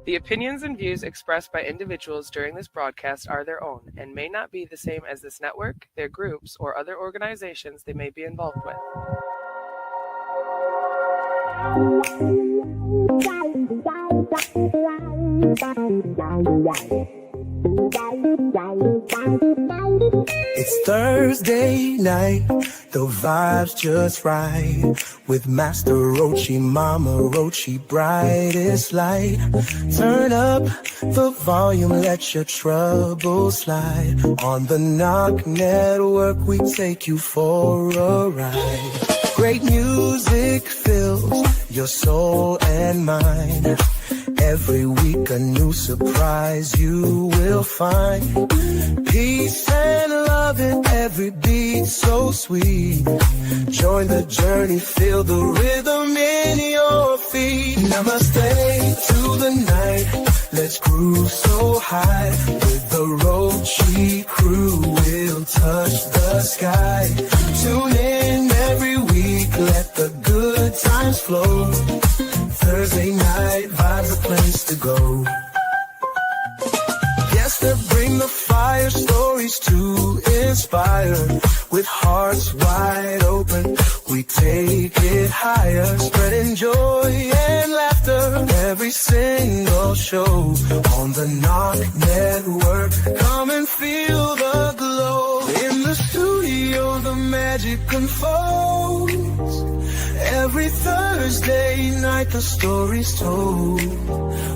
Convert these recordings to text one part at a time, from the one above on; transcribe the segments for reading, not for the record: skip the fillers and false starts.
The opinions and views expressed by individuals during this broadcast are their own and may not be the same as this network, their groups, or other organizations they may be involved with. It's Thursday night, the vibe's just right. With Master Rochi, Mama Rochi, brightest light. Turn up the volume, let your troubles slide. On the Knock Network, we take you for a ride. Great music fills your soul and mind. Every week a new surprise you will find. Peace and love in every beat so sweet. Join the journey, feel the rhythm in your feet. Namaste to the night, let's groove so high. With the Rochi crew, we'll touch the sky. Tune in every week, let the good times flow. Thursday night vibes, a place to go. Yes, they bring the fire, stories to inspire. With hearts wide open, we take it higher. Spreading joy and laughter, every single show. On the Knock Network, come and feel the glow. In the studio, the magic unfolds. Every Thursday night the story's told.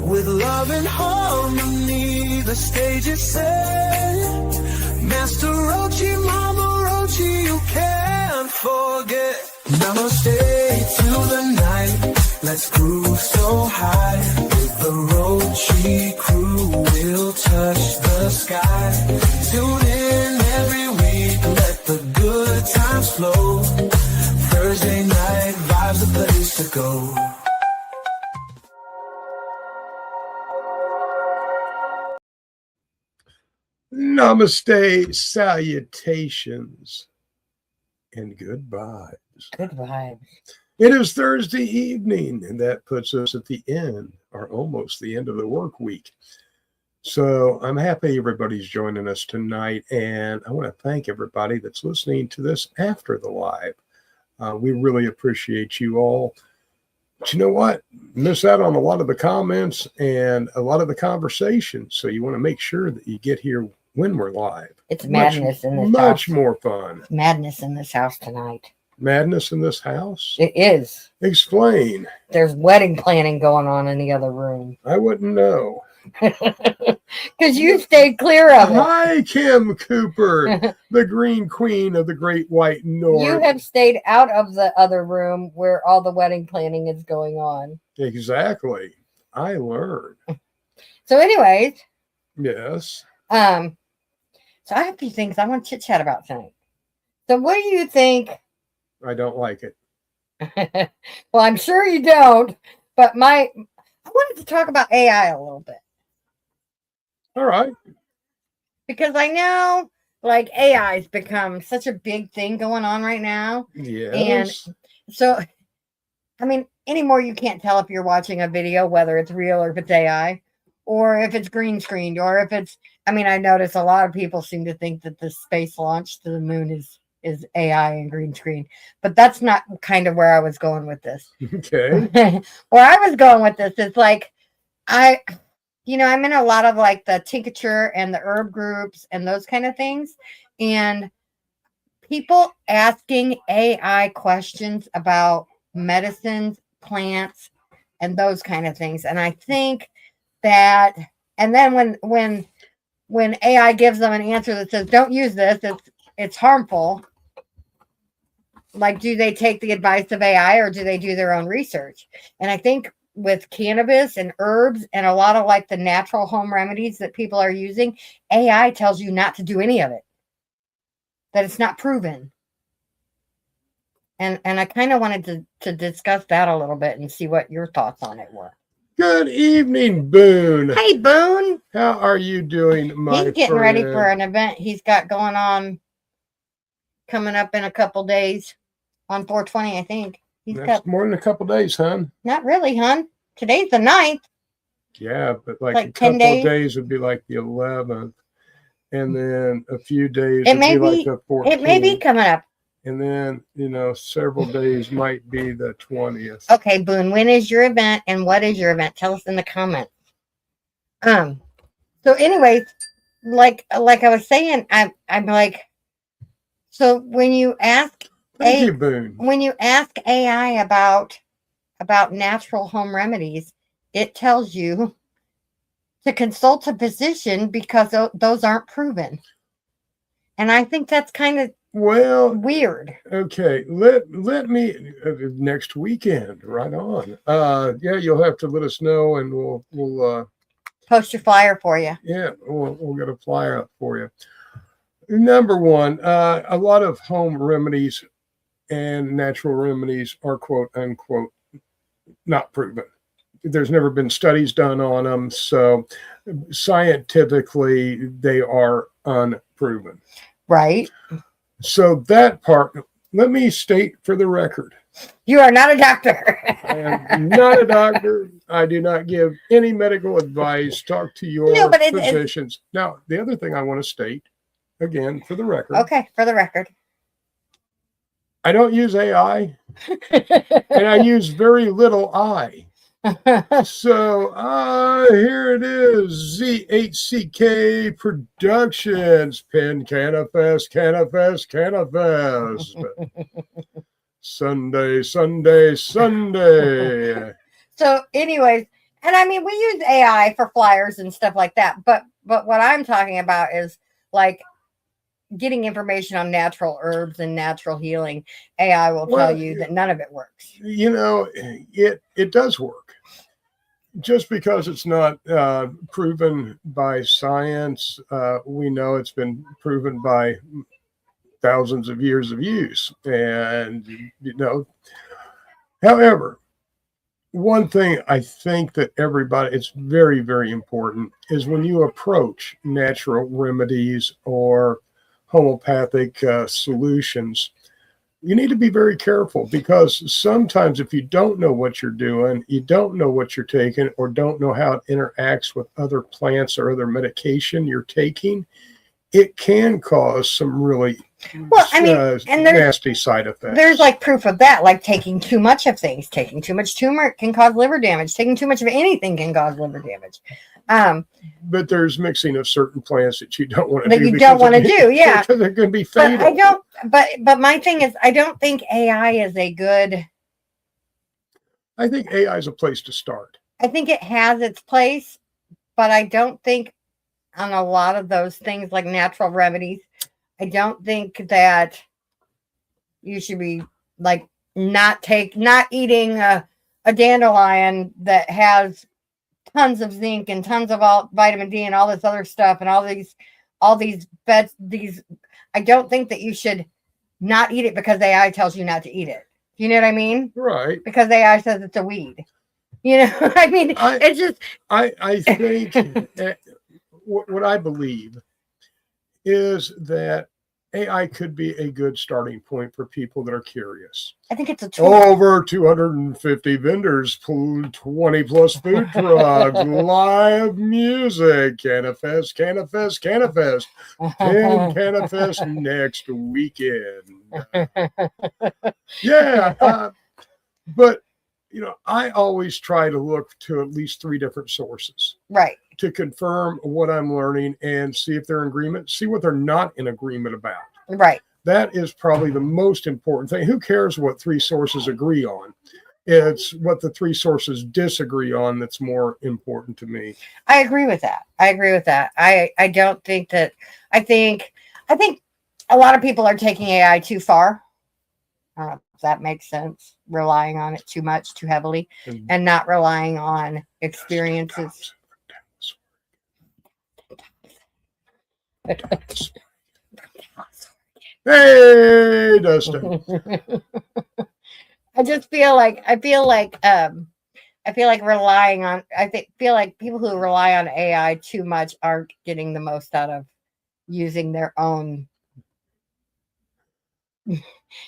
With love and harmony the stage is set. Master Rochi, Mama Rochi, you can't forget. Namaste to the night, let's groove so high. With the Rochi crew, we'll touch the sky. Tune in every week, let the good times flow. Thursday night vibes, a place to go. Namaste, salutations, and good vibes. Good vibes. It is Thursday evening, and that puts us at the end, or almost the end of the work week. So I'm happy everybody's joining us tonight, and I want to thank everybody that's listening to this after the live. We really appreciate you all. But you know what? Miss out on a lot of the comments and a lot of the conversations. So you want to make sure that you get here when we're live. It's madness in this house. Much more fun. It's madness in this house tonight. Madness in this house? It is. Explain. There's wedding planning going on in the other room. I wouldn't know. Because you stayed clear of it. Hi, Kim Cooper, the Green Queen of the Great White North. You have stayed out of the other room where all the wedding planning is going on. Exactly. I learned. So anyways. Yes. So I have a few things I want to chit chat about tonight. So what do you think? I don't like it. Well, I'm sure you don't, but I wanted to talk about AI a little bit. All right. Because I know like AI has become such a big thing going on right now. Yes. And so, I mean, anymore you can't tell if you're watching a video, whether it's real or if it's AI, or if it's green screened, or if it's, I mean, I notice a lot of people seem to think that the space launch to the moon is AI and green screen, but that's not kind of where I was going with this. Okay. Where I was going with this is like, I'm in a lot of like the tincture and the herb groups and those kind of things. And people asking AI questions about medicines, plants, and those kind of things. And I think that, and then when AI gives them an answer that says, don't use this, it's harmful. Like, do they take the advice of AI or do they do their own research? And I think with cannabis and herbs and a lot of like the natural home remedies that people are using, AI tells you not to do any of it, that it's not proven. And I kind of wanted to discuss that a little bit and see what your thoughts on it were. Good evening, Boone. Hey, Boone. How are you doing, my friend? He's getting ready for an event he's got going on coming up in a couple days on 420, I think. That's more than a couple days, hon. Not really, hon. Today's the 9th. Yeah, but like Like a 10 couple days? of days would be like the 11th, and then a few days It would may be like be. the It may be 14th, coming up. and then several days might be the 20th. Okay, Boone. When is your event, and what is your event? Tell us in the comments. So, anyways, like I was saying, I'm like, so when you ask Thank you, Boone. when you ask AI about natural home remedies, it tells you to consult a physician because those aren't proven. And I think that's kind of weird. Okay, let me next weekend, right on. Yeah, you'll have to let us know, and we'll post your flyer for you. Yeah, we'll get a flyer up for you. Number one, a lot of home remedies and natural remedies are quote unquote not proven. There's never been studies done on them, so scientifically they are unproven. Right. So that part, let me state for the record. You are not a doctor. I am not a doctor. I do not give any medical advice. Talk to your physicians. Now, the other thing I want to state, again, for the record. Okay, for the record. I don't use AI, and I use very little I. So here it is, ZHCK Productions, Pen Canifest. Sunday. So anyways, and I mean, we use AI for flyers and stuff like that, but what I'm talking about is like getting information on natural herbs and natural healing. AI will tell you that none of it works. It does work. Just because it's not proven by science, we know it's been proven by thousands of years of use. And, however, one thing I think that it's very, very important is when you approach natural remedies or homeopathic solutions, you need to be very careful, because sometimes if you don't know what you're doing, you don't know what you're taking, or don't know how it interacts with other plants or other medication you're taking, it can cause some really nasty side effects. There's like proof of that, like taking too much of things. Taking too much turmeric can cause liver damage. Taking too much of anything can cause liver damage. But there's mixing of certain plants that you don't want to do. That you don't want to do, yeah. Because they're going to be fatal. But my thing is, I don't think AI is a good. I think AI is a place to start. I think it has its place, but I don't think on a lot of those things like natural remedies, I don't think that you should be like not eating a dandelion that has tons of zinc and tons of vitamin D and all this other stuff and all these I don't think that you should not eat it because AI tells you not to eat it. You know what I mean? Right. Because AI says it's a weed. I mean, it's just. I think what I believe is that AI could be a good starting point for people that are curious. I think it's a tool. Over 250 vendors, 20 plus food trucks, live music, Canifest, Pen Canifest next weekend. Yeah, but I always try to look to at least 3 different sources. Right. To confirm what I'm learning and see if they're in agreement, see what they're not in agreement about. Right. That is probably the most important thing. Who cares what 3 sources agree on? It's what the 3 sources disagree on that's more important to me. I agree with that. I don't think that. I think a lot of people are taking AI too far. I don't know if that makes sense. Relying on it too much, too heavily, and not relying on experiences. Hey, Dustin. I feel like relying on. Feel like people who rely on AI too much aren't getting the most out of using their own.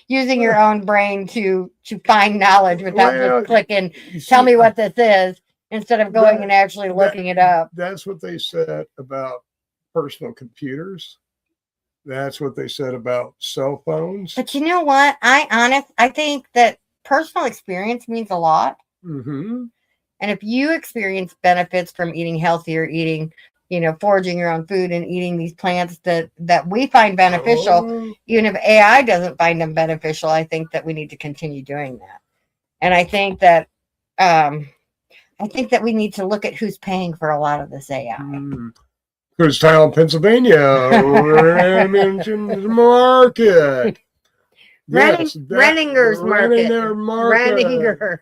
Using your own brain to find knowledge without just clicking. Tell me what this is. instead of going That- and actually looking it up. That's what they said about personal computers. That's what they said about cell phones. But you know what? I think that personal experience means a lot. Mm-hmm. And if you experience benefits from eating healthier, eating, foraging your own food and eating these plants that we find beneficial, Oh, even if AI doesn't find them beneficial, I think that we need to continue doing that. And I think that we need to look at who's paying for a lot of this AI. Kurztown, Pennsylvania, Remington's Market. Yes, Renninger's Market. Renninger Market. Renninger.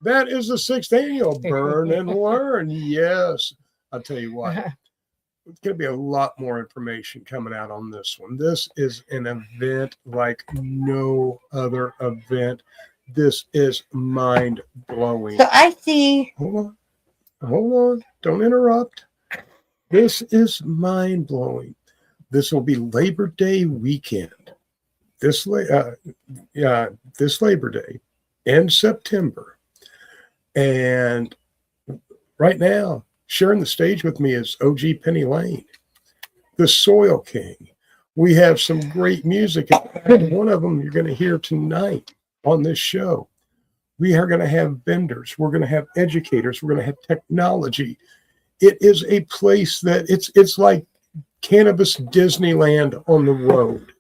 That is the 6th annual Burn and Learn. Yes. I'll tell you what, there's going to be a lot more information coming out on this one. This is an event like no other event. This is mind blowing. So I see. Hold on. Don't interrupt. This is mind blowing. This will be Labor Day weekend. This Labor Day in September. And right now, sharing the stage with me is OG Penny Lane, the Soil King. We have some great music. One of them you're going to hear tonight on this show. We are going to have vendors. We're going to have educators. We're going to have technology. It is a place that it's like Cannabis Disneyland on the road.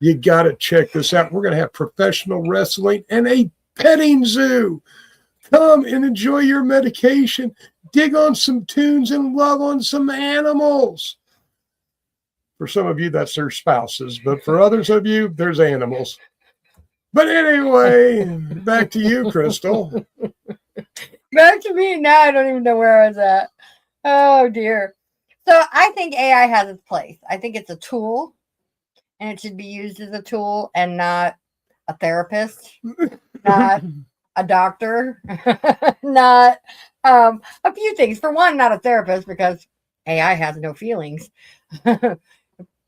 You got to check this out. We're going to have professional wrestling and a petting zoo. Come and enjoy your medication. Dig on some tunes and love on some animals. For some of you, that's their spouses. But for others of you, there's animals. But anyway, back to you, Crystal. Back to me. Now I don't even know where I was at. Oh, dear. So I think AI has its place. I think it's a tool, and it should be used as a tool and not a therapist, not a doctor, not a few things. For one, not a therapist because AI has no feelings.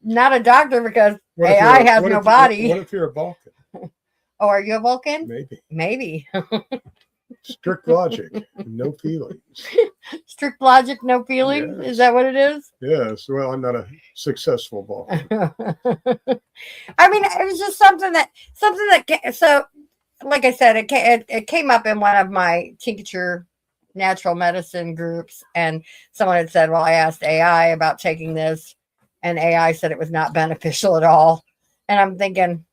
Not a doctor because AI has no body. What if you're a Vulcan? Oh, are you a Vulcan? Maybe. Maybe. Strict logic, no feelings. Strict logic, no feelings. Yes. Is that what it is? Yes. Well, I'm not a successful Vulcan. I mean, it was just something that. So, like I said, it came up in one of my tincture natural medicine groups, and someone had said, "Well, I asked AI about taking this, and AI said it was not beneficial at all." And I'm thinking,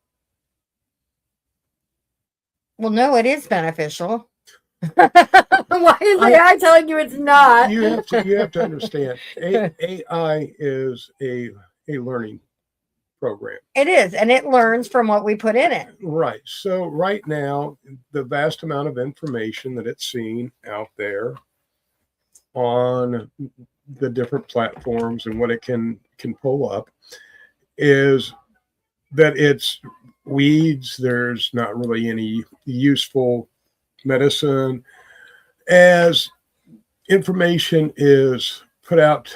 well, no, it is beneficial. Why is AI telling you it's not? You have to understand. AI is a learning program. It is, and it learns from what we put in it. Right. So right now, the vast amount of information that it's seeing out there on the different platforms and what it can pull up is that it's weeds. There's not really any useful medicine. As information is put out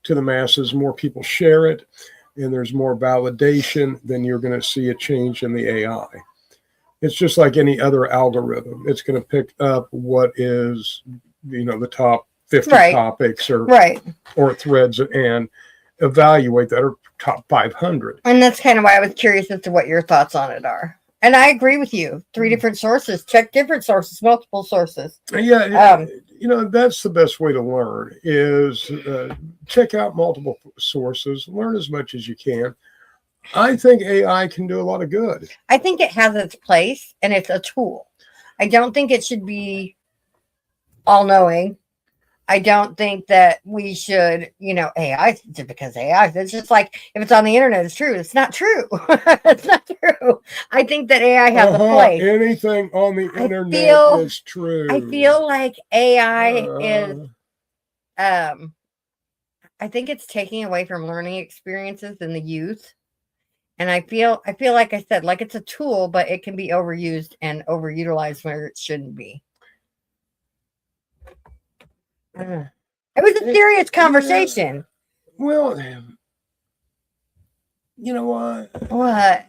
to the masses, more people share it, and there's more validation, then you're going to see a change in the AI. It's just like any other algorithm. It's going to pick up what is, the top 50 topics or threads and evaluate that, or top 500. And that's kind of why I was curious as to what your thoughts on it are. And I agree with you. 3 different sources. Check different sources, multiple sources. Yeah, that's the best way to learn is check out multiple sources, learn as much as you can. I think AI can do a lot of good. I think it has its place, and it's a tool. I don't think it should be all-knowing. I don't think that we should, AI, because AI, it's just like, if it's on the internet, it's true. It's not true. It's not true. I think that AI has a place. Anything on the internet is true. I feel like AI is, I think it's taking away from learning experiences in the youth. And I feel like I said, like it's a tool, but it can be overused and overutilized where it shouldn't be. It was a serious conversation. Well, you know what? What? I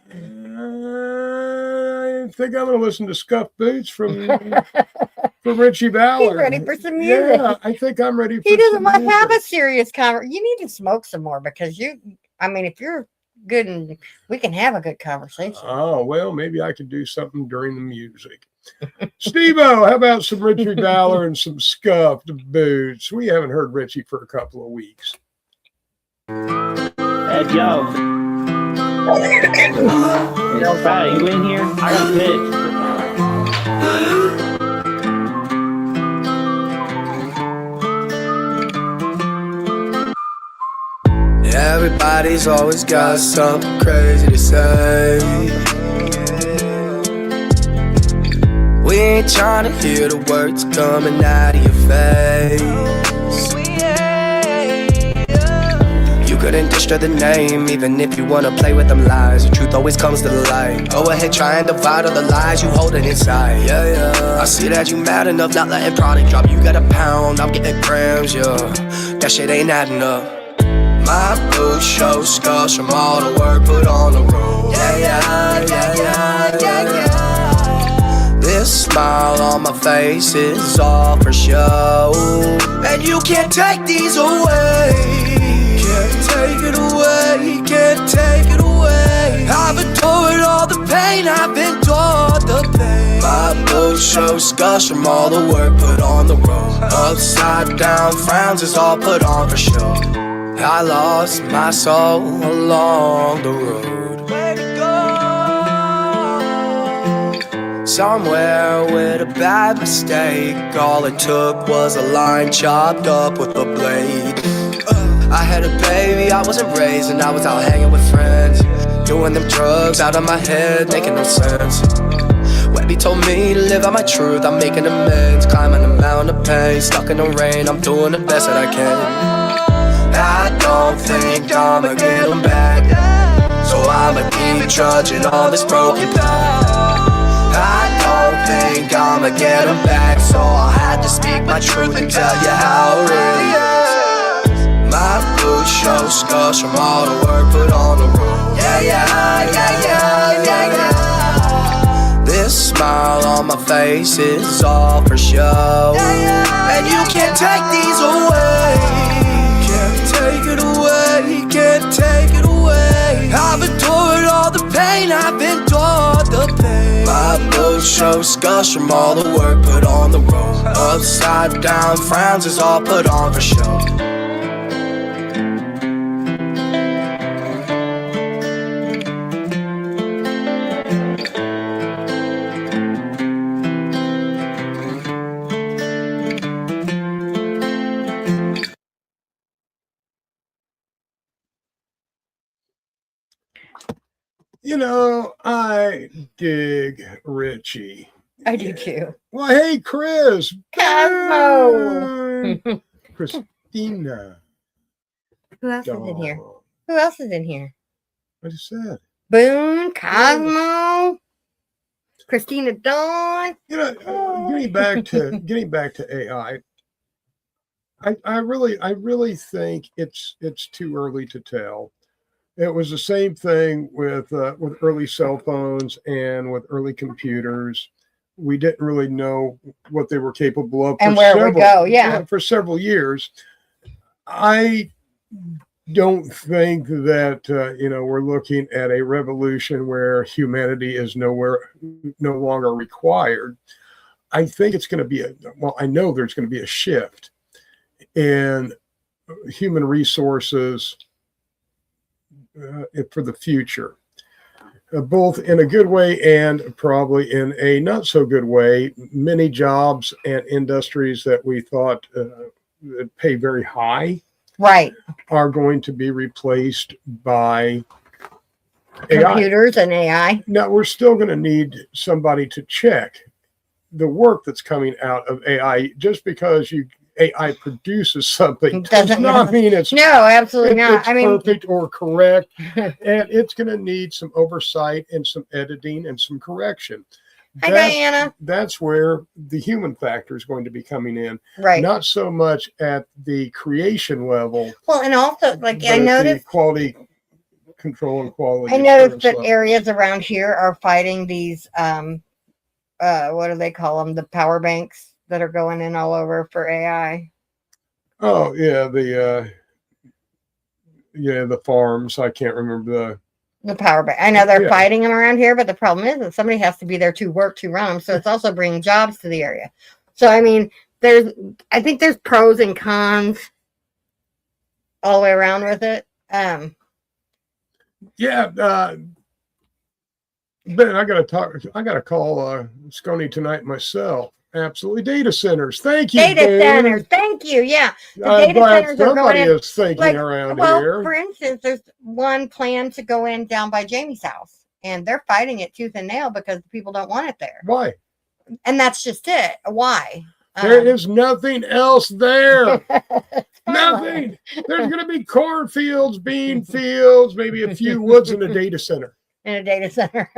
think I'm going to listen to Scuff Boots from for Richie Ballard. He's ready for some music. Yeah, I think I'm ready for He doesn't some want to have a music. serious conversation. You need to smoke some more because if you're good and we can have a good conversation. Oh, well, maybe I could do something during the music. Steve-O, how about some Richie Ballard and some Scuffed Boots? We haven't heard Richie for a couple of weeks. Hey, Joe. It's Friday. You in here? I got pitched. Everybody's always got something crazy to say. We ain't trying to hear the words coming out of your face. You couldn't destroy the name, even if you wanna play with them lies. The truth always comes to the light. Go ahead, try and divide all the lies you holding inside. Yeah, yeah. I see that you mad enough, not letting product drop. You got a pound, I'm getting grams, yeah. That shit ain't adding up. My boots show scars from all the work put on the road. Yeah, yeah, yeah, yeah, yeah, yeah. This smile on my face is all for show, and you can't take these away. Can't take it away, can't take it away. I've endured all the pain, I've endured the pain. My boots show scars from all the work put on the road. Upside down frowns is all put on for show. I lost my soul along the road. Where to go? Somewhere with a bad mistake. All it took was a line chopped up with a blade. I had a baby, I wasn't raised, and I was out hanging with friends, doing them drugs out of my head, making no sense. Webby told me to live out my truth, I'm making amends, climbing a mountain of pain, stuck in the rain, I'm doing the best that I can. I don't think I'ma get them back, so I'ma keep trudging on this broken path. I don't think I'ma get them back, so I had to speak my truth and tell you how it really is. My boots show scars from all the work put on the road. Yeah, yeah, yeah, yeah, yeah, yeah. This smile on my face is all for show, and you can't take these away. Can't take it away, can't take it away. I've endured all the pain, I've endured the pain. My boots show scars from all the work put on the road. Upside down frowns is all put on for show. You know, I dig Richie. I do too. Well, hey, Chris. Cosmo. Christina. Who else is in here? Dawn. Who else is in here? What is that? Boone, Cosmo, Christina Dawn. You know, getting back to AI, I really think it's too early to tell. It was the same thing with early cell phones and with early computers. We didn't really know what they were capable of. And where it would go, yeah. For several years. I don't think that we're looking at a revolution where humanity is no longer required. I think it's going to be I know there's going to be a shift in human resources for the future, both in a good way and probably in a not so good way. Many jobs and industries that we thought pay very high, right, are going to be replaced by computers and AI. Now, we're still going to need somebody to check the work that's coming out of AI. Just because AI produces something does not mean it's absolutely not. It's perfect or correct, and it's going to need some oversight and some editing and some correction. Hi, Diana. That's where the human factor is going to be coming in, right? Not so much at the creation level. Well, and also, I noticed quality control and quality. I noticed that areas around here are fighting these. What do they call them? The power banks. that are going in all over for AI. Oh yeah, the farms. I can't remember The power bank. I know they're Yeah. fighting them around here, but the problem is that somebody has to be there to work to run them. So it's also bringing jobs to the area. So I mean, I think there's pros and cons all the way around with it. Ben, I gotta call Scony tonight myself. Absolutely. Data centers. Thank you. Data Ben. centers. Thank you. Yeah. The I'm data glad centers are going somebody in. is thinking Like, around well, here. for instance, there's one plan to go in down by Jamie's house, and they're fighting it tooth and nail because the people don't want it there. Why? And that's just it. Why? There is nothing else there. It's Nothing. There's going to be cornfields, bean fields, maybe a few woods in a data center. in a data center.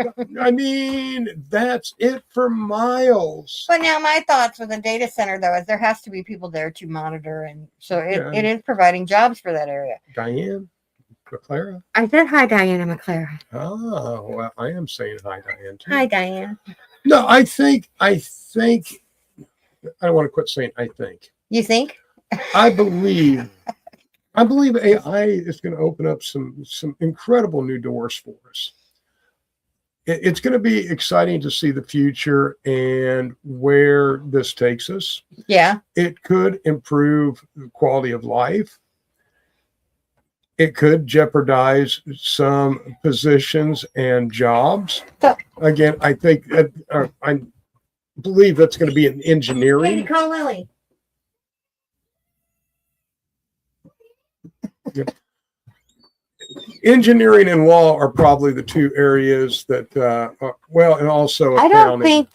I mean, that's it for miles. But now my thoughts with a data center, though, is there has to be people there to monitor. And so Yeah. it is providing jobs for that area. Diane McClara. I said hi, Diana McClaren. Oh, well, I am saying hi, Diane. Too. Hi, Diane. No, I think, I don't want to quit saying I think. You think? I believe AI is going to open up some incredible new doors for us. It's going to be exciting to see the future and where this takes us. Yeah. It could improve the quality of life. It could jeopardize some positions and jobs. So- Again, I think I believe that's going to be in Hey, engineering. call Lily. Engineering and law are probably the two areas that, and also I accounting.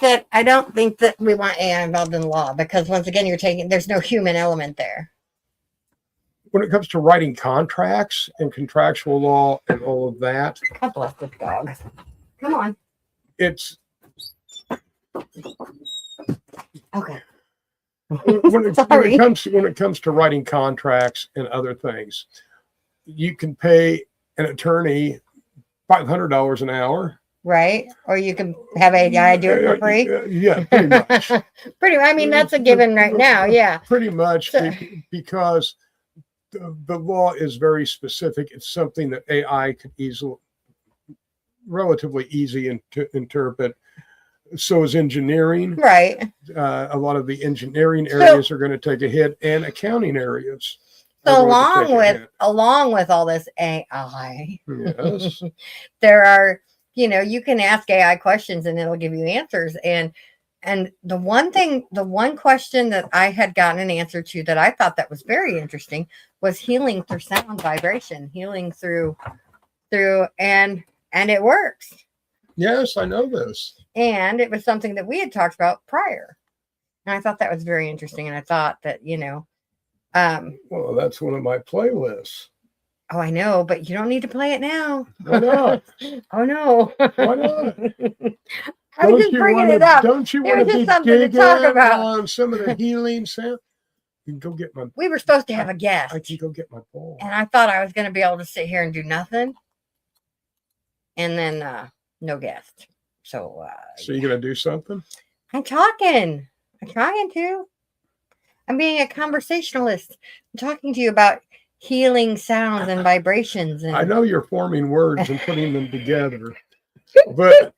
don't think that we want AI involved in law because once again, there's no human element there. When it comes to writing contracts and contractual law and all of that, God bless this dog. Come on. it's Okay. when Sorry. it comes to writing contracts and other things, you can pay an attorney $500 an hour. Right? Or you can have AI do it for free. Yeah, pretty much. I mean, that's a given right now. Yeah. Pretty much So- because the law is very specific. It's something that AI could relatively easy to interpret. So is engineering. Right. A lot of the engineering areas are going to take a hit, and accounting areas. So are going to take a hit. along with all this AI, Yes. there are, you can ask AI questions and it'll give you answers. And the one question that I had gotten an answer to that I thought that was very interesting was healing through sound vibration, healing through and it works. Yes, I know this. And it was something that we had talked about prior. And I thought that was very interesting. And I thought that, Well, that's one of my playlists. oh, I know, but you don't need to play it now. Why not? Oh no. Why not? I was just bringing it up. Don't you It want was to just be something to digging talk about. on some of the healing sound? You can go get my. We were supposed to have a guest. I can go get my bowl. And I thought I was going to be able to sit here and do nothing. And then no guest. So So you gonna do something? I'm talking. I'm trying to. I'm being a conversationalist. I'm talking to you about healing sounds and vibrations. And I know you're forming words and putting them together, but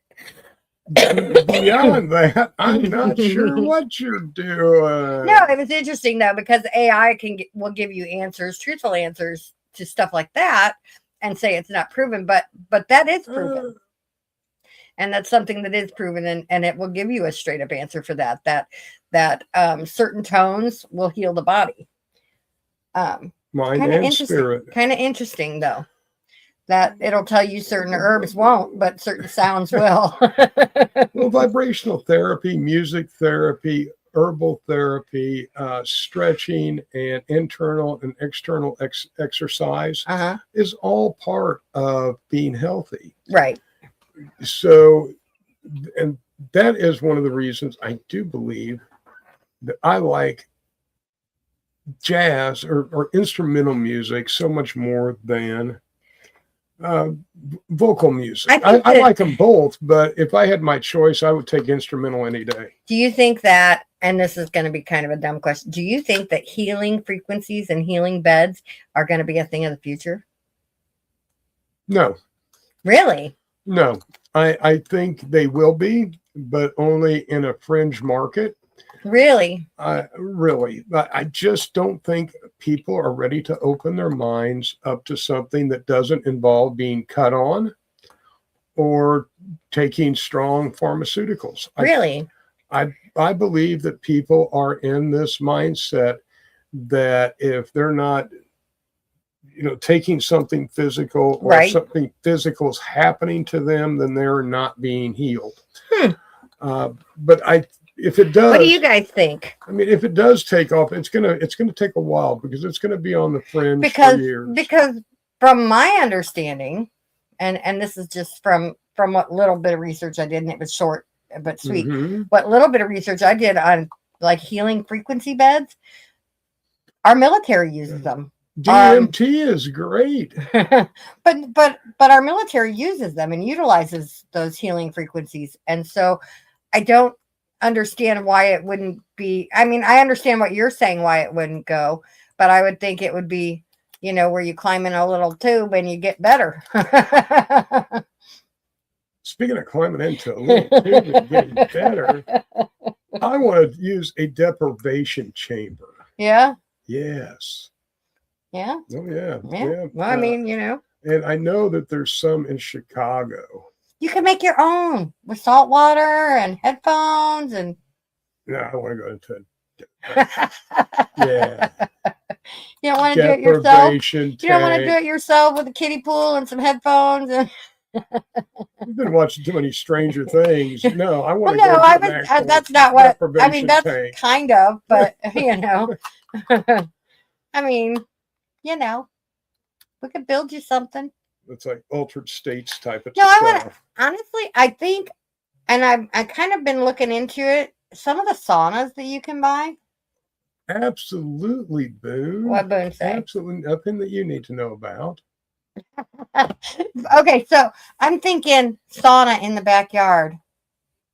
beyond that, I'm not sure what you're doing. no, it was interesting though because AI will give you answers, truthful answers to stuff like that, and say it's not proven, but that is proven. And that's something that is proven, and it will give you a straight up answer for that certain tones will heal the body. Mind Kind of and interesting. spirit. Kind of interesting though. That it'll tell you certain herbs won't, but certain sounds will. Well, vibrational therapy, music therapy, herbal therapy, stretching, and internal and external exercise Uh-huh. is all part of being healthy. Right. So, and that is one of the reasons I do believe that I like jazz or instrumental music so much more than vocal music. I think I that- like them both, but if I had my choice, I would take instrumental any day. Do you think that and this is going to be kind of a dumb question. Do you think that healing frequencies and healing beds are going to be a thing of the future? No, Really? no. I think they will be, but only in a fringe market. Really? I just don't think people are ready to open their minds up to something that doesn't involve being cut on or taking strong pharmaceuticals. Really? I believe that people are in this mindset that if they're not, taking something physical or Right. something physical is happening to them, then they're not being healed. But if it does, What do you guys think? I mean, if it does take off, it's gonna take a while because it's gonna be on the fringe for years. Because from my understanding, and this is just from what little bit of research I did, and it was short but sweet. Mhm. What little bit of research I did on like healing frequency beds, our military uses them. DMT is great. but our military uses them and utilizes those healing frequencies, and so I don't understand why it wouldn't be. I mean, I understand what you're saying, why it wouldn't go, but I would think it would be, where you climb in a little tube and you get better. Speaking of climbing into a little tube and getting better, I want to use a deprivation chamber. Yeah. Yes. Yeah. Oh yeah. Yeah. Well, I mean, and I know that there's some in Chicago. you can make your own with salt water and headphones and. No, I don't want to go into it. Yeah. You don't want to do it yourself. Deprivation You don't want to tank. do it yourself with a kiddie pool and some headphones and. You've been watching too many Stranger Things. No, I Well, want to no, go I to an was. actual That's not what. I deprivation mean, that's tank. kind of, but I mean, we could build you something. It's like altered states type of No, I wanna- stuff. Honestly, I think, and I kind of been looking into it. Some of the saunas that you can buy. Absolutely, Boone. What Boone say? Absolutely nothing that you need to know about. Okay, so I'm thinking sauna in the backyard.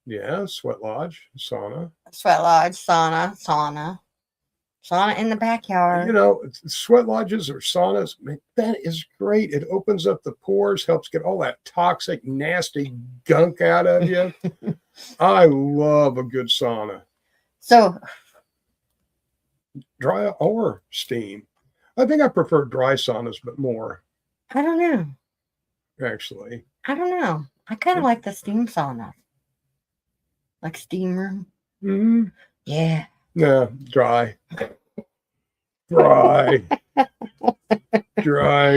Yeah, sweat lodge, sauna. Sweat lodge, sauna in the backyard. Sweat lodges or saunas, man, that is great. It opens up the pores, helps get all that toxic, nasty gunk out of you. I love a good sauna, So, dry or steam. I think I prefer dry saunas, but more I don't know. actually. I don't know. I kind of like the steam sauna. Like steam room. Mm-hmm. Yeah. No, dry. Dry.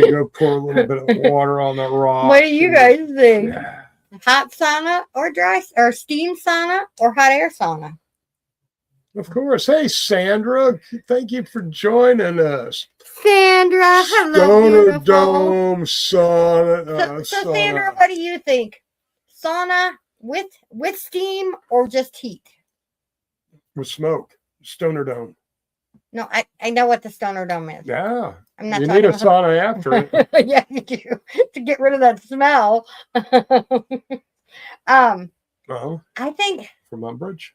Go pour a little bit of water on the rocks. What do you guys think? Yeah. Hot sauna or dry or steam sauna or hot air sauna? Of course. Hey, Sandra, thank you for joining us. Sandra, hello, Stoner beautiful. Dome sauna. So Sandra, what do you think? Sauna with steam or just heat? With smoke. Stoner Dome. No, I know what the Stoner Dome is. Yeah. I'm not You talking need a about sauna after it. yeah, you do to get rid of that smell. Oh, I think, from Umbridge.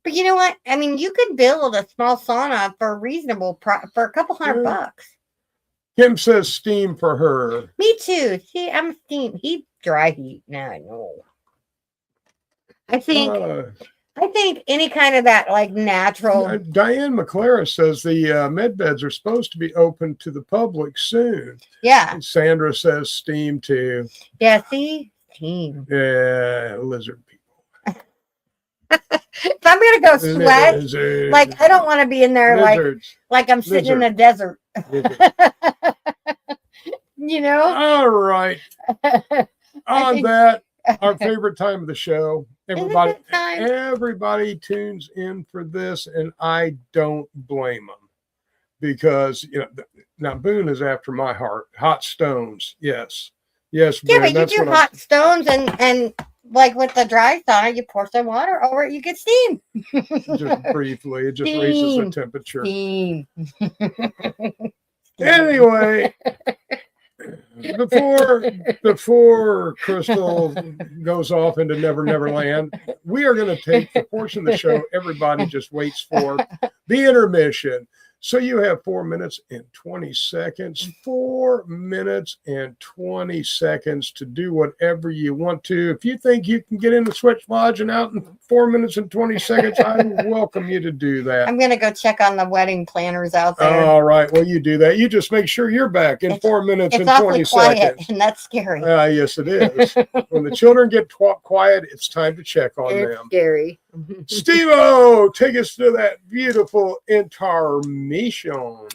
but you know what? I mean, you could build a small sauna for a reasonable for a couple $100 bucks. Kim says steam for her. Me too. See, I'm steam. He dry heat. Now I know. I think any kind of that like natural. Diane McClaren says the med beds are supposed to be open to the public soon. Yeah. And Sandra says steam too. Yeah. See, steam. Yeah, lizard people. If I'm gonna go sweat, Lizards. like I don't want to be in there Lizards. like I'm sitting in the desert. Lizards. You know. All right. On think- that, our favorite time of the show. Everybody, Isn't it time? everybody tunes in for this, and I don't blame them because now Boone is after my heart. Hot stones, yes, Yeah, Boone, but you that's do what hot stones and like with the dry sauna, you pour some water over it, you get steam. just briefly. It just raises Steam. the temperature. Steam. Anyway, Before Crystal goes off into Never Never Land, we are going to take the portion of the show everybody just waits for, the intermission. So you have 4 minutes and 20 seconds, 4 minutes and 20 seconds to do whatever you want to. If you think you can get in the Sweat Lodge and out in 4 minutes and 20 seconds, I welcome you to do that. I'm going to go check on the wedding planners out there. All right. Well, you do that. You just make sure you're back in 4 minutes and 20 quiet, seconds. And that's scary. Yes, it is. When the children get quiet, it's time to check on It's them. scary. Steve-O, take us to that beautiful intermission.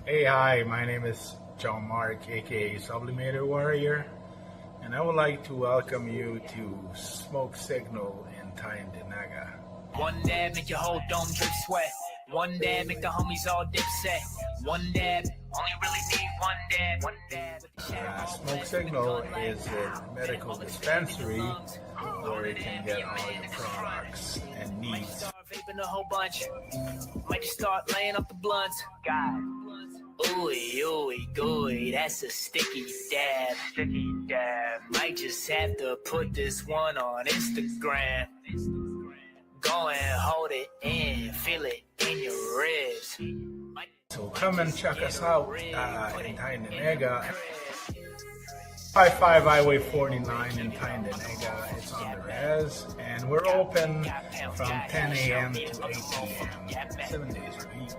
Hey, hi, my name is John Mark, aka Sublimated Warrior, and I would like to welcome you to Smoke Signal in Tyendinaga. One dab make your whole dome drip sweat. One dab make the homies all dip set. One dab, only really need one dab. One dab. Smoke Signal is a medical dispensary where you can get all your products and needs. Start vaping a whole bunch. Might just start laying up the blunts. God. Ooey, ooey, gooey, that's a sticky dab. Sticky dab. Might just have to put this one on Instagram. Go and hold it in, feel it in your ribs. So come and check us out in Tyendinaga. 55 Highway 49 in Tyendinaga. It's on the res, and we're open from 10 a.m. to 8 p.m. 7 days a week.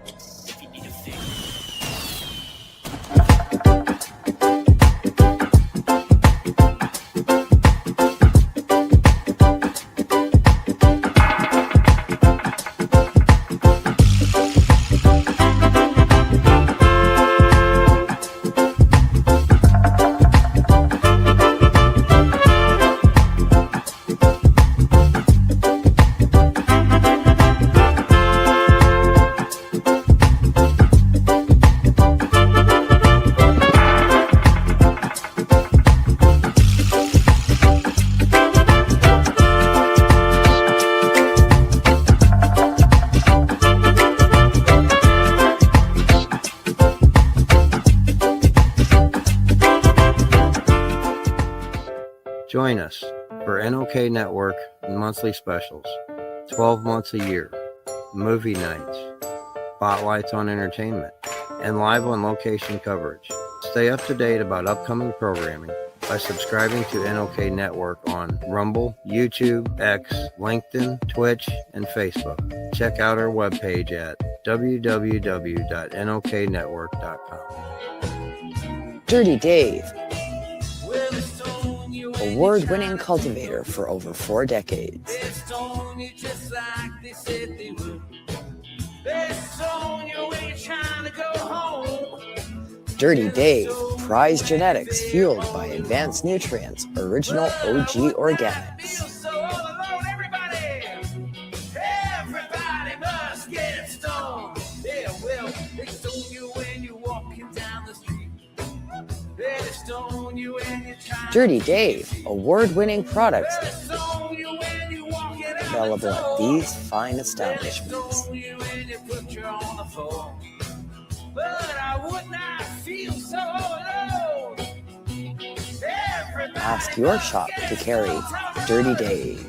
Join us for NOK Network monthly specials, 12 months a year, movie nights, spotlights on entertainment, and live on location coverage. Stay up to date about upcoming programming by subscribing to NOK Network on Rumble, YouTube, X, LinkedIn, Twitch, and Facebook. Check out our webpage at www.noknetwork.com. Dirty Dave, award-winning cultivator for over 4 decades. Dirty Dave, prized genetics fueled by advanced nutrients, original OG organics. Dirty Dave, award-winning products available at these fine establishments. Ask your shop to carry Dirty Dave.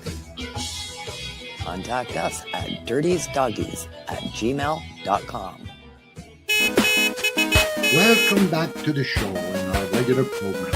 Contact us at dirtiesdoggies@gmail.com. Welcome back to the show and our regular program.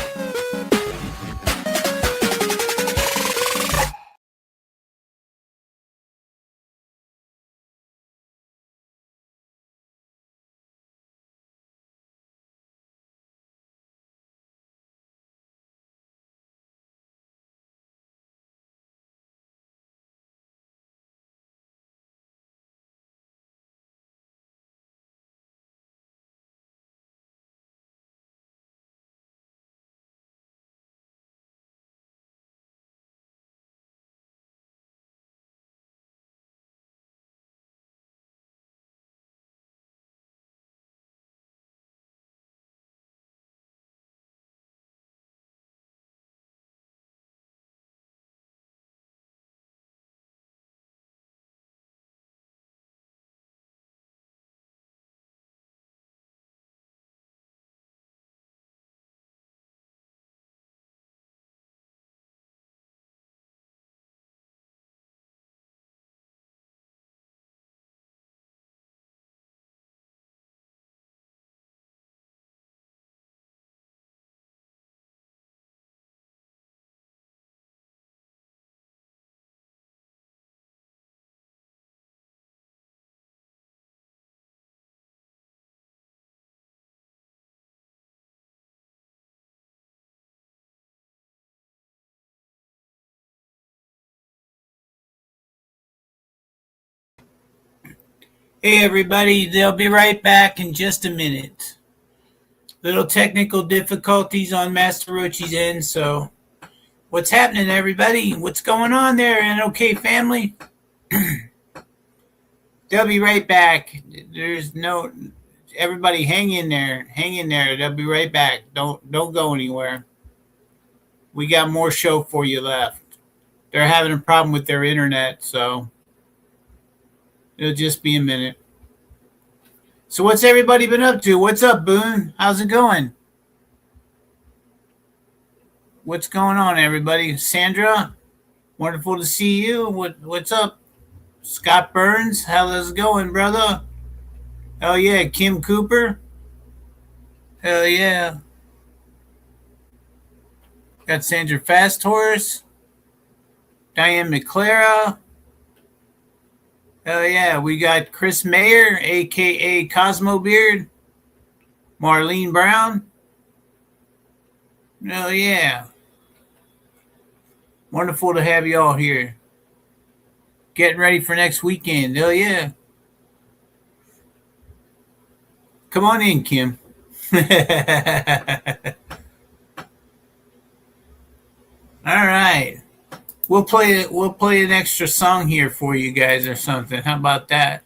Hey everybody, they'll be right back in just a minute. Little technical difficulties on Master Rochi's end, so what's happening everybody? What's going on there, NOK family? They'll be right back. Everybody hang in there. They'll be right back. Don't go anywhere. We got more show for you left. They're having a problem with their internet, so it'll just be a minute. So what's everybody been up to? What's up, Boone? How's it going? What's going on, everybody? Sandra, wonderful to see you. What's up? Scott Burns, how's it going, brother? Hell yeah. Kim Cooper? Hell yeah. Got Sandra Fast Horse. Diane McClara. Hell yeah. We got Chris Mayer, a.k.a. Cosmo Beard. Marlene Brown. Hell yeah. Wonderful to have you all here. Getting ready for next weekend. Hell yeah. Come on in, Kim. All right. We'll play an extra song here for you guys or something. How about that?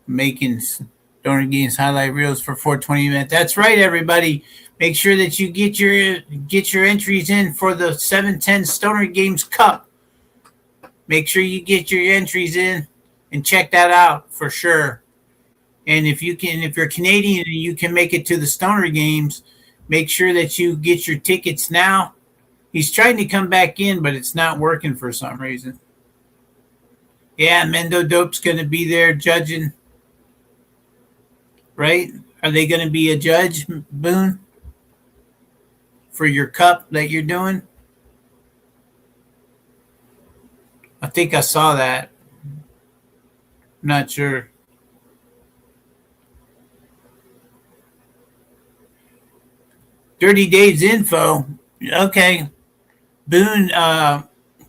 Making Stoner Games highlight reels for 420 event. That's right, everybody. Make sure that you get your entries in for the 710 Stoner Games Cup. Make sure you get your entries in and check that out for sure. And if you're Canadian and you can make it to the Stoner Games, make sure that you get your tickets now. He's trying to come back in, but it's not working for some reason. Yeah, Mendo Dope's going to be there judging. Right? Are they going to be a judge, Boone, for your cup that you're doing? I think I saw that. Not sure. Dirty Dave's info. Okay. Boone,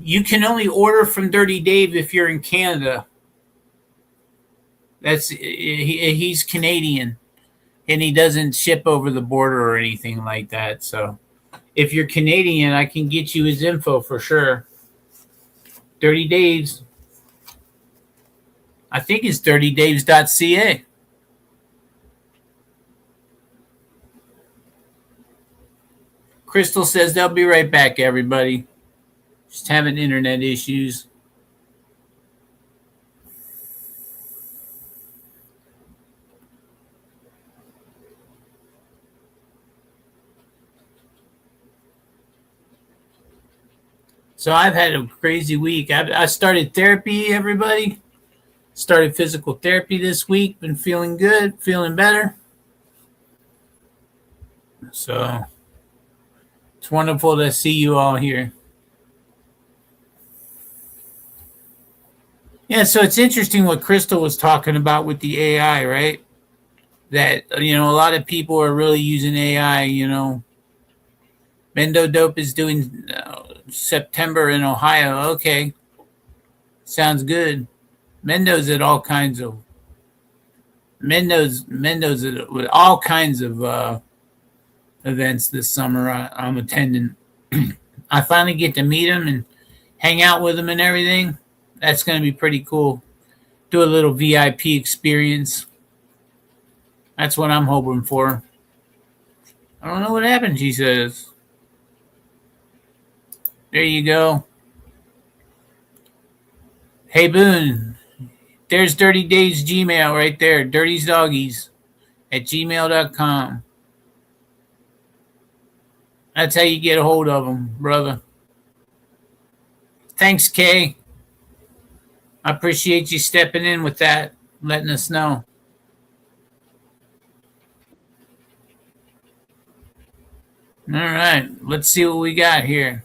you can only order from Dirty Dave if you're in Canada. He's Canadian, and he doesn't ship over the border or anything like that. So if you're Canadian, I can get you his info for sure. Dirty Dave's. I think it's dirtydaves.ca. Crystal says they'll be right back, everybody. Just having internet issues. So I've had a crazy week. I started therapy, everybody. Started physical therapy this week. Been feeling good, feeling better. So it's wonderful to see you all here. Yeah, so it's interesting what Crystal was talking about with the AI, right? That, a lot of people are really using AI, Mendo Dope is doing September in Ohio. Okay. Sounds good. Mendo's at all kinds of with all kinds of events this summer I'm attending. I finally get to meet him and hang out with him and everything. That's going to be pretty cool. Do a little VIP experience. That's what I'm hoping for. I don't know what happened, she says. There you go. Hey, Boone. There's Dirty Dave's Gmail right there. dirtysdoggies@gmail.com. That's how you get a hold of them, brother. Thanks, Kay. I appreciate you stepping in with that, letting us know. All right, let's see what we got here.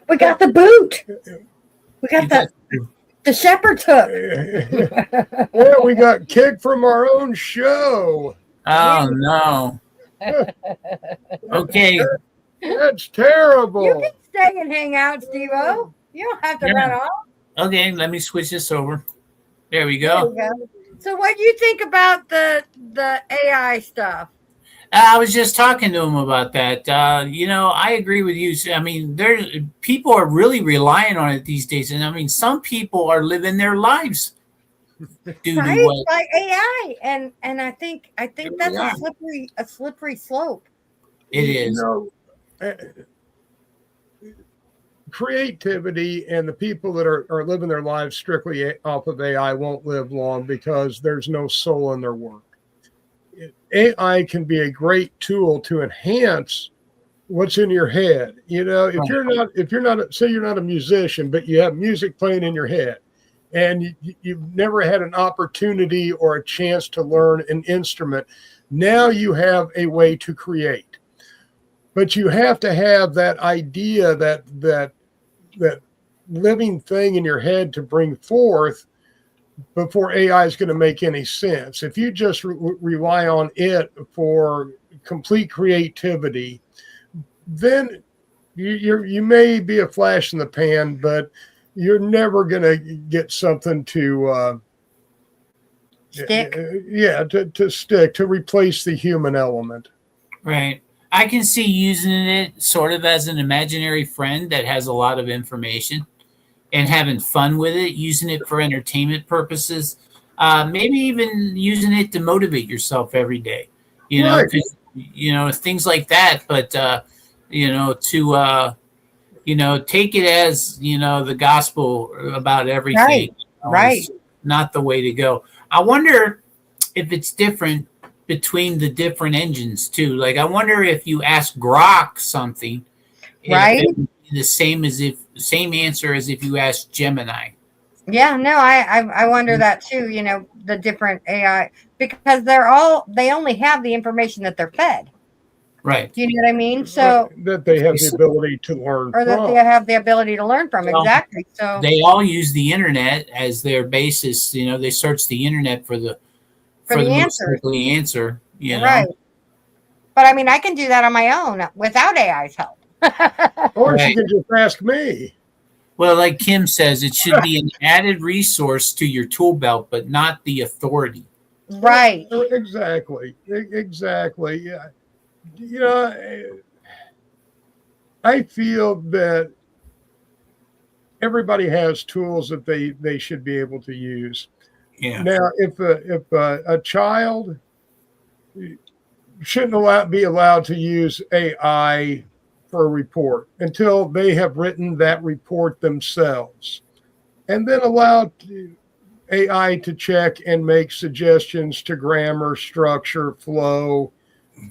We got the boot. We got The shepherd took. Yeah, we got kicked from our own show. Oh no. Okay. That's terrible. You can stay and hang out, Steve-O. You don't have to Yeah. run off. Okay, let me switch this over. There we There go. you go. So what do you think about the AI stuff? I was just talking to him about that. I agree with you. I mean, people are really relying on it these days, and I mean, some people are living their lives due to Right? what Like AI. And I think that's we are. a slippery slope. it You is. know, creativity and the people that are living their lives strictly off of AI won't live long because there's no soul in their work. AI can be a great tool to enhance what's in your head. You know, if you're not, say you're not a musician, but you have music playing in your head and you've never had an opportunity or a chance to learn an instrument, now you have a way to create. But you have to have that idea, that living thing in your head to bring forth before AI is going to make any sense. If you just rely on it for complete creativity, then you may be a flash in the pan, but you're never going to get something to Stick. to stick, to replace the human element. Right. I can see using it sort of as an imaginary friend that has a lot of information and having fun with it, using it for entertainment purposes, maybe even using it to motivate yourself every day, Right. Things like that. But, to take it as, the gospel about everything. Right. Right. Is not the way to go. I wonder if it's different between the different engines too. Like, I wonder if you ask Grok something, Right. if it would be the same answer as if you asked Gemini. Yeah, no, I wonder that too, the different AI, because they only have the information that they're fed. Right. Do you know what I mean? So, that they have the ability to learn or that from. they have the ability to learn from. Well, Exactly. So They all use the internet as their basis. They search the internet for the most answers. likely answer. Right. But I mean, I can do that on my own without AI's help. Or Right. she can just ask me. Well, like Kim says, it should be an added resource to your tool belt, but not the authority. Right. Exactly. Yeah. I feel that everybody has tools that they should be able to use. Yeah. Now, if a child shouldn't be allowed to use AI for a report until they have written that report themselves, and then allowed AI to check and make suggestions to grammar, structure, flow,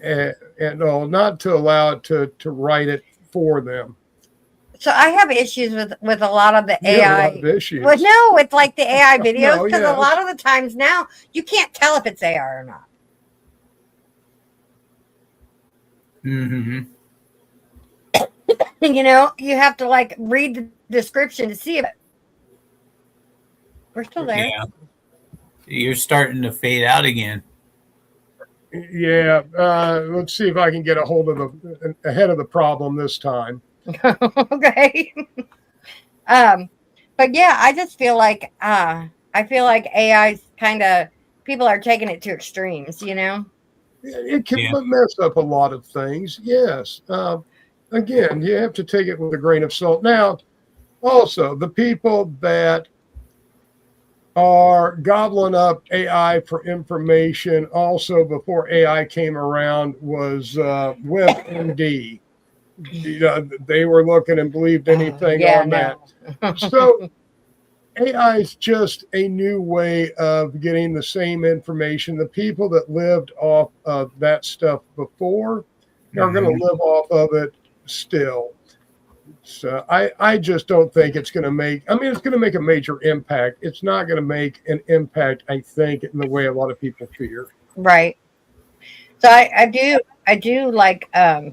and all, not to allow it to write it for them. So I have issues with a lot of the You have a AI. lot of issues. Well, no, with like the AI videos, No, because yeah. a lot of the times now you can't tell if it's AI or not. Mm-hmm. You have to like read the description to see if we're still there. Yeah. You're starting to fade out again. Yeah, let's see if I can get ahead of the problem this time. Okay. But yeah, I just feel like AI's kind of, people are taking it to extremes, It can mess up a lot of things. Yes. Again, you have to take it with a grain of salt. Now, also, the people that are gobbling up AI for information, also before AI came around, was WebMD. They were looking and believed anything on that. So AI is just a new way of getting the same information. The people that lived off of that stuff before are going to live off of it still. So I just don't think it's going to make, it's going to make a major impact. It's not going to make an impact, I think, in the way a lot of people fear. Right. So I do like, I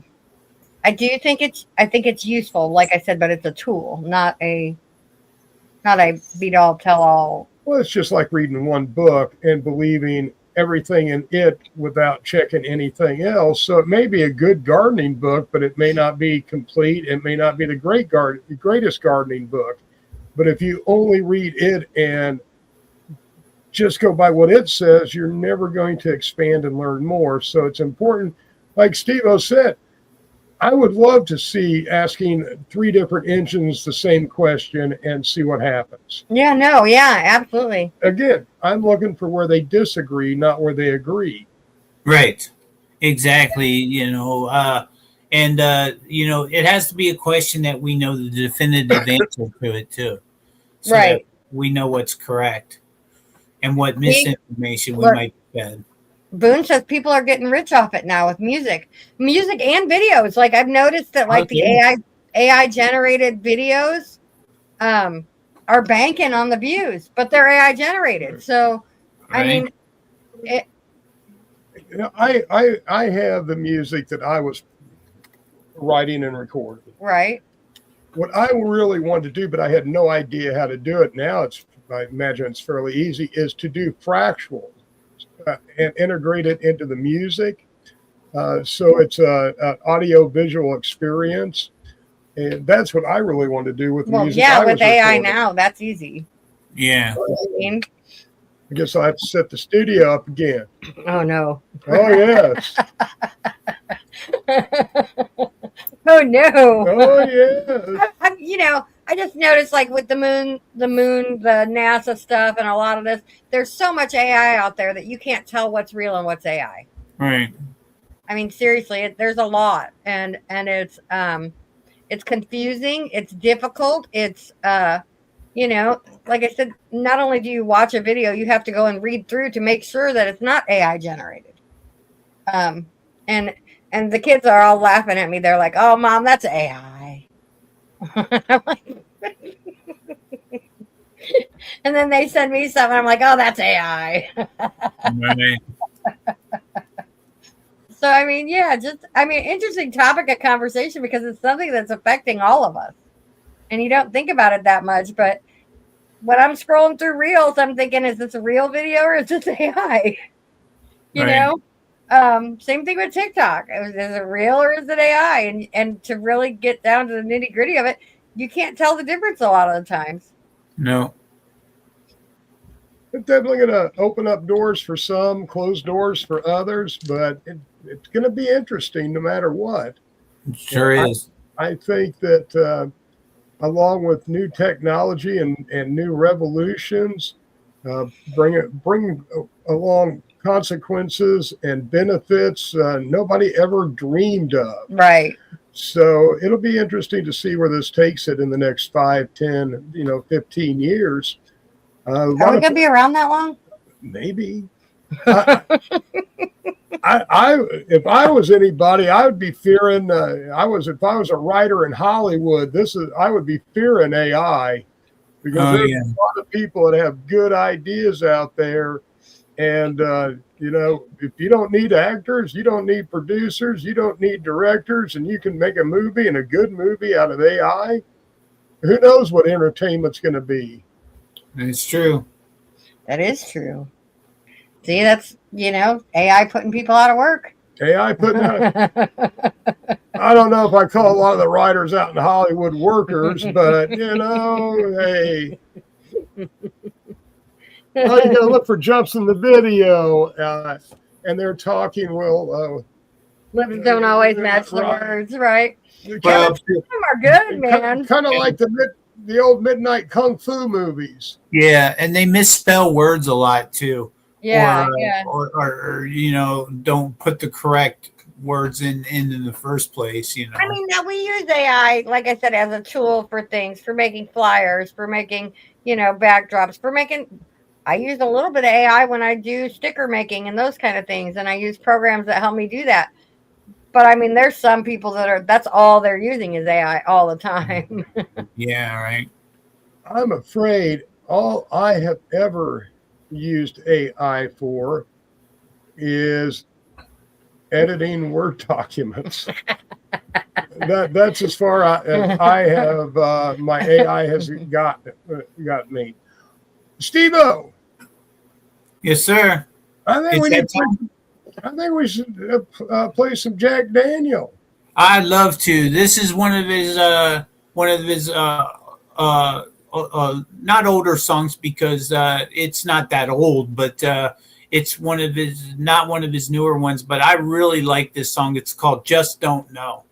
think it's useful, like I said, but it's a tool, not a not a be-all, tell-all. Well, it's just like reading one book and believing everything in it without checking anything else. So it may be a good gardening book, but it may not be complete. It may not be the greatest gardening book. But if you only read it and just go by what it says, you're never going to expand and learn more. So it's important, like Steve-O said, I would love to see asking 3 different engines the same question and see what happens. Yeah, no, yeah, absolutely. Again, I'm looking for where they disagree, not where they agree. Right. Exactly. You know, it has to be a question that we know the definitive answer to it too. So right. That we know what's correct and what misinformation we might be fed. Boone says people are getting rich off it now with music and videos. Like I've noticed that like the AI generated videos are banking on the views, but they're AI generated. So, right. I mean, I have the music that I was writing and recording. Right. What I really wanted to do, but I had no idea how to do it. Now I imagine it's fairly easy, is to do fractional. And integrate it into the music. So it's an audio visual experience. And that's what I really want to do with music. Yeah, with AI now, that's easy. Yeah. I guess I'll have to set the studio up again. Oh, no. Oh, yes. Oh, no. Oh, yes. I just noticed like with the moon, the NASA stuff and a lot of this, there's so much AI out there that you can't tell what's real and what's AI. Right. I mean, seriously, there's a lot and it's confusing. It's difficult. It's, like I said, not only do you watch a video, you have to go and read through to make sure that it's not AI generated. And the kids are all laughing at me. They're like, "Oh, Mom, that's AI." I'm like, and then they send me something. I'm like, "Oh, that's AI." So, I mean, interesting topic of conversation because it's something that's affecting all of us. And you don't think about it that much. But when I'm scrolling through Reels, I'm thinking, is this a real video or is this AI? You know? Same thing with TikTok. Is it real or is it AI? And to really get down to the nitty gritty of it, you can't tell the difference a lot of the times. No. It's definitely going to open up doors for some, close doors for others, but it's going to be interesting no matter what. It sure is. I think that along with new technology and new revolutions, bring along consequences and benefits nobody ever dreamed of. Right. So it'll be interesting to see where this takes it in the next 5, 10, 15 years. Are we going to be around that long? Maybe. If I was anybody, I would be fearing. If I was a writer in Hollywood, I would be fearing AI because there's a lot of people that have good ideas out there. And, if you don't need actors, you don't need producers, you don't need directors, and you can make a movie and a good movie out of AI, who knows what entertainment's going to be? It's true. That is true. See, that's, AI putting people out of work. AI putting out. I don't know if I call a lot of the writers out in Hollywood workers, but, hey. Well, you got to look for jumps in the video, and they're talking. Lips don't always match the words, right? Well, some of them are good, man. Kind of like the old midnight kung fu movies. Yeah, and they misspell words a lot too. Yeah, or don't put the correct words in the first place. I mean, now we use AI, like I said, as a tool for things, for making flyers, for making backdrops, for making. I use a little bit of AI when I do sticker making and those kind of things. And I use programs that help me do that. But I mean, there's some people that's all they're using is AI all the time. Yeah, right. I'm afraid all I have ever used AI for is editing Word documents. that's as far as I have. My AI has got me. Steve-O, Yes, sir. I think we should play some Jack Daniel. I'd love to. This is one of his not older songs because it's not that old, but it's not one of his newer ones. But I really like this song. It's called "Just Don't Know."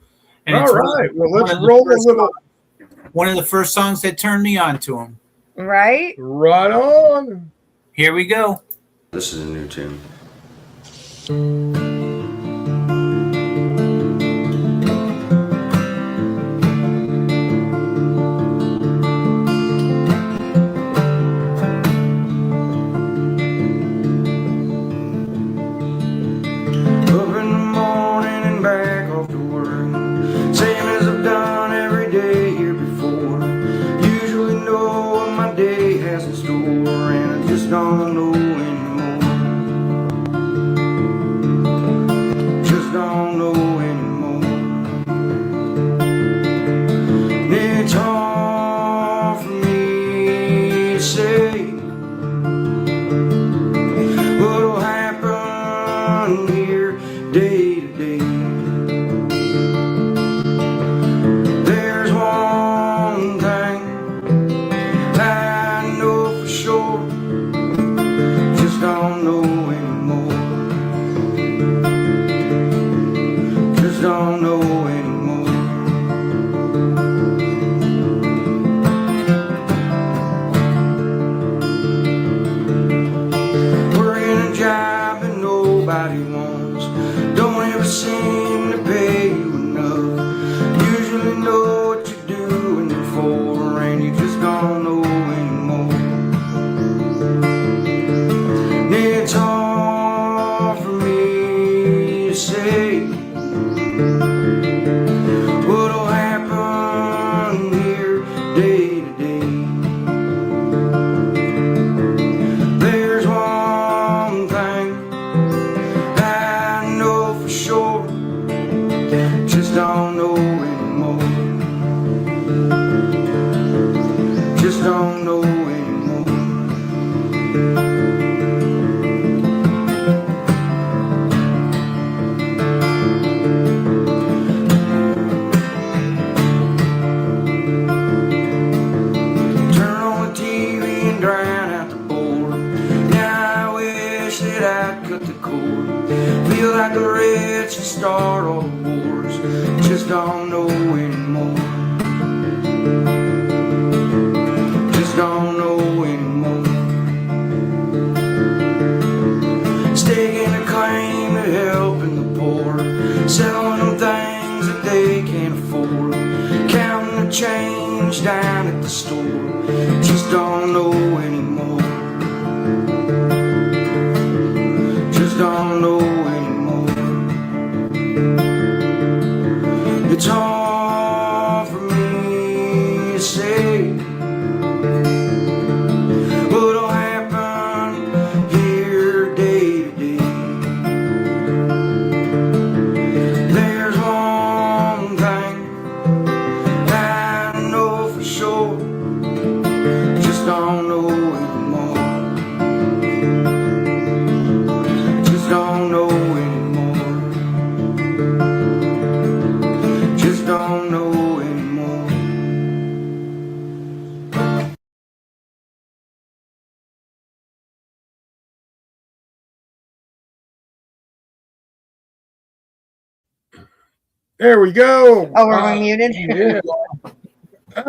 And All right. Well, let's roll a little. One of the first songs that turned me on to him. Right? Right on. Here we go. This is a new tune. Don't know anymore. Just don't know anymore. It's hard for me to say what'll happen here day to day. There's one thing I know for sure. Don't know anymore. Just don't know anymore. We're in a job that nobody wants. Don't ever seem to pay you enough. Usually know what you're doing it for, and you just don't know anymore. It's hard for me to say what'll happen here day to day. There's one thing I know for sure. Just don't know anymore. Just don't know anymore. Feel like a wretch and start all the wars. Just don't know anymore. Just don't know anymore. Staking a claim to helping the poor, selling them things that they can't afford, counting the change down at the store. Just don't know anymore. Just don't know anymore. It's hard for me to say what'll happen here day to day. There's one thing I know for sure. Just don't know anymore. Don't know anymore. Just don't know anymore. There we go. Oh, were we muted? Yeah.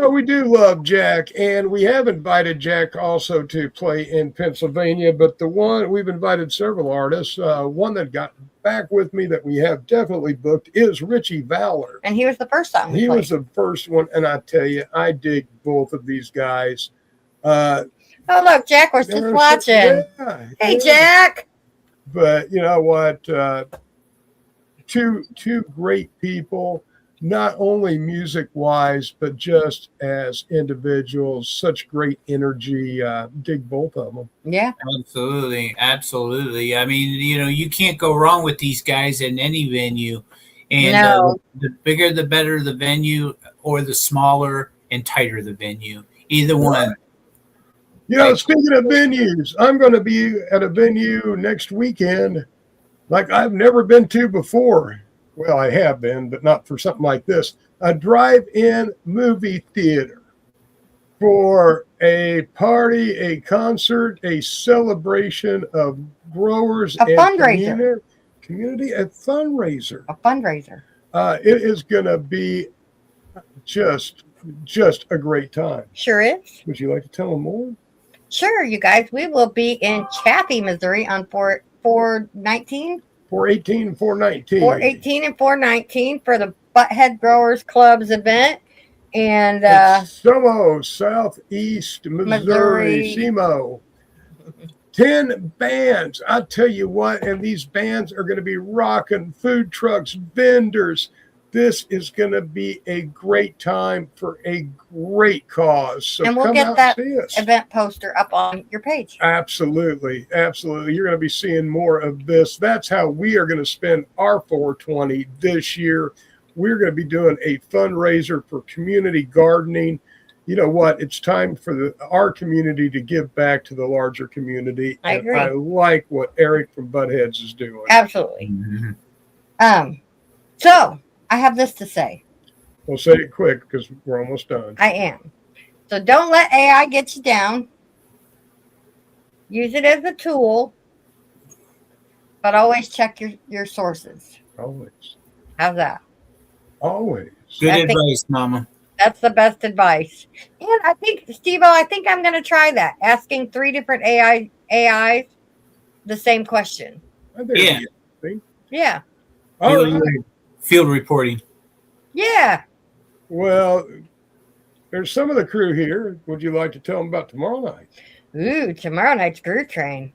We do love Jack, and we have invited Jack also to play in Pennsylvania, but we've invited several artists. One that got back with me that we have definitely booked is Richie Valor. And he was the first song. He was the first one, and I tell you, I dig both of these guys. Oh, look, Jack was just watching. Yeah, hey, Jack. But you know what? Two great people. Not only music-wise, but just as individuals, such great energy. Dig both of them. Yeah. Absolutely. I mean, you can't go wrong with these guys in any venue. And No. the bigger, the better the venue, or the smaller and tighter the venue. Either one. You know, speaking of venues, I'm going to be at a venue next weekend like I've never been to before. Well, I have been, but not for something like this. A drive-in movie theater for a party, a concert, a celebration of growers A and fundraiser. community, a fundraiser. A fundraiser. It is going to be just a great time. Sure is. Would you like to tell them more? Sure, you guys. We will be in Chaffee, Missouri on 4/19. 418 and 419. 4/18 and 4/19 for the Butthead Growers Club's event. And Somo, Southeast Missouri, Missouri. SEMO. 10 bands. I tell you what, and these bands are going to be rocking, food trucks, vendors. This is going to be a great time for a great cause. So and we'll come get out that and see us. event poster up on your page. Absolutely. Absolutely. You're going to be seeing more of this. That's how we are going to spend our 420 this year. We're going to be doing a fundraiser for community gardening. You know what? It's time for our community to give back to the larger community. I agree. I like what Eric from Buttheads is doing. Absolutely. Mm-hmm. So I have this to say. We'll say it quick because we're almost done. I am. So don't let AI get you down. Use it as a tool, but always check your sources. Always. How's that? Always. Good I think- advice, Mama. That's the best advice. And I think, Steve-O, I think I'm going to try that. Asking 3 different AIs the same question. Yeah. Yeah. All right. Field reporting. Yeah. Well, there's some of the crew here. Would you like to tell them about tomorrow night? Ooh, tomorrow night's Groove Train.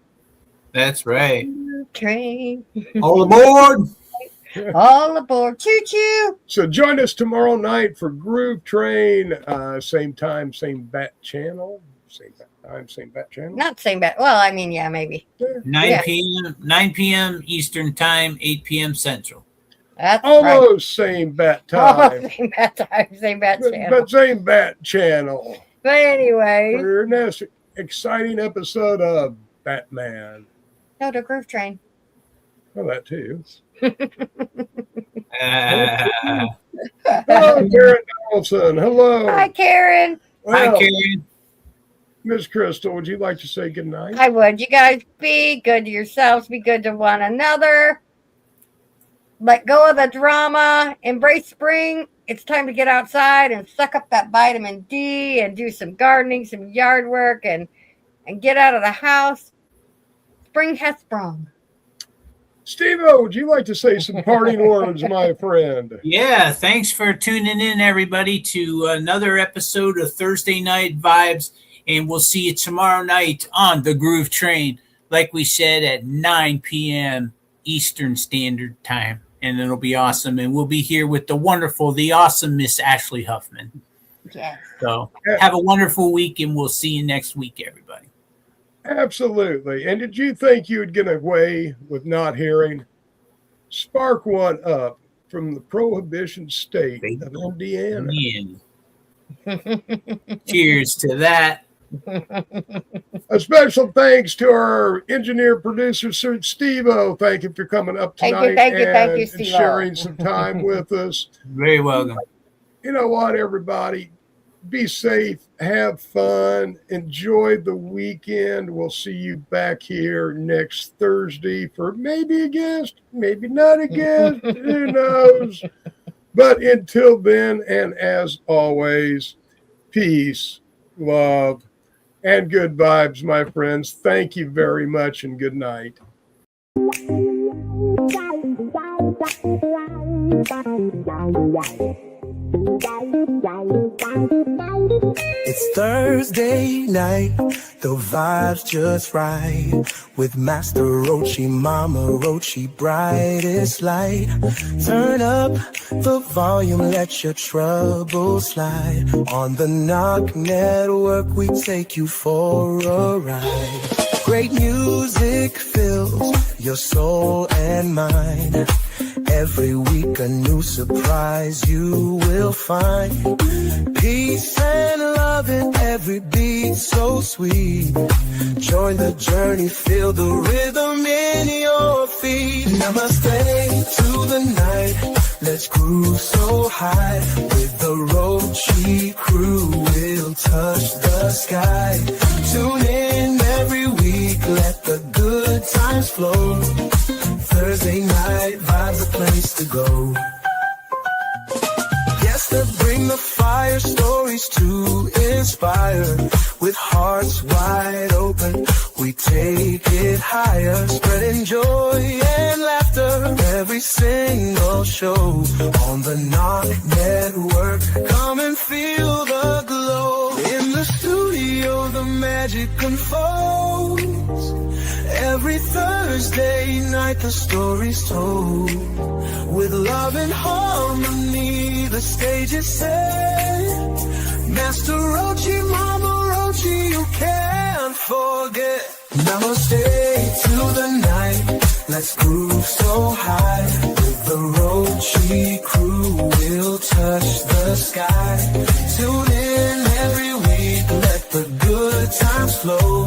That's right. Groove Train. All aboard. All aboard. Choo-choo. So join us tomorrow night for Groove Train. Same time, same bat channel. Same time, same bat channel. Not same bad. Well, I mean, yeah, maybe. 9 p.m. Eastern Time, 8 p.m. Central. That's Almost same bat right. time. Same bad time. Same bad channel. But same bat channel. But anyway. For your next exciting episode of Batman. No, the Groove Train. Well, that too. Hello, Hello, Karen Donaldson. Hello. Hi, Karen. Hi, Well, Karen. Miss Crystal, would you like to say goodnight? I would. You guys be good to yourselves. Be good to one another. Let go of the drama. Embrace spring. It's time to get outside and suck up that vitamin D and do some gardening, some yard work, and get out of the house. Spring has sprung. Steve-O, would you like to say some parting words, my friend? Yeah, thanks for tuning in, everybody, to another episode of Thursday Night Vibes. And we'll see you tomorrow night on the Groove Train, like we said, at 9 p.m. Eastern Standard Time. And it'll be awesome. And we'll be here with the wonderful, the awesome Miss Ashley Huffman. Yes. So have a wonderful week, and we'll see you next week, everybody. Absolutely. And did you think you would get away with not hearing? Spark one up from the prohibition state of Indiana. Cheers to that. A special thanks to our engineer producer, Sir Steve-O. Thank you for coming up Thank you, tonight thank you, thank you, and Steve-O. sharing some time with us. Very welcome. You know what, everybody? Be safe, have fun, enjoy the weekend. We'll see you back here next Thursday for maybe a guest, maybe not a guest, who knows? But until then, and as always, peace, love, and good vibes, my friends. Thank you very much and good night. It's Thursday night, the vibe's just right. With Master Rochi, Mama Rochi, brightest light. Turn up the volume, let your troubles slide. On the Knock Network, we take you for a ride. Great music fills your soul and mind. Every week a new surprise you will find. Peace and love in every beat so sweet. Join the journey, feel the rhythm in your feet. Namaste to the night, let's groove so high. With the Rochi crew, we'll touch the sky. Tune in every week, let the good times flow. Thursday night vibes, a place to go. Yes, to bring the fire, stories to inspire. With hearts wide open, we take it higher. Spreading joy and laughter, every single show. On the Knock Network, come and feel the glow. In the studio, the magic unfolds. Every Thursday night the story's told. With love and harmony the stage is set. Master Rochi, Mama Rochi, you can't forget. Namaste to the night, let's groove so high. With the Rochi crew we'll touch the sky. Tune in every week, let the good times flow.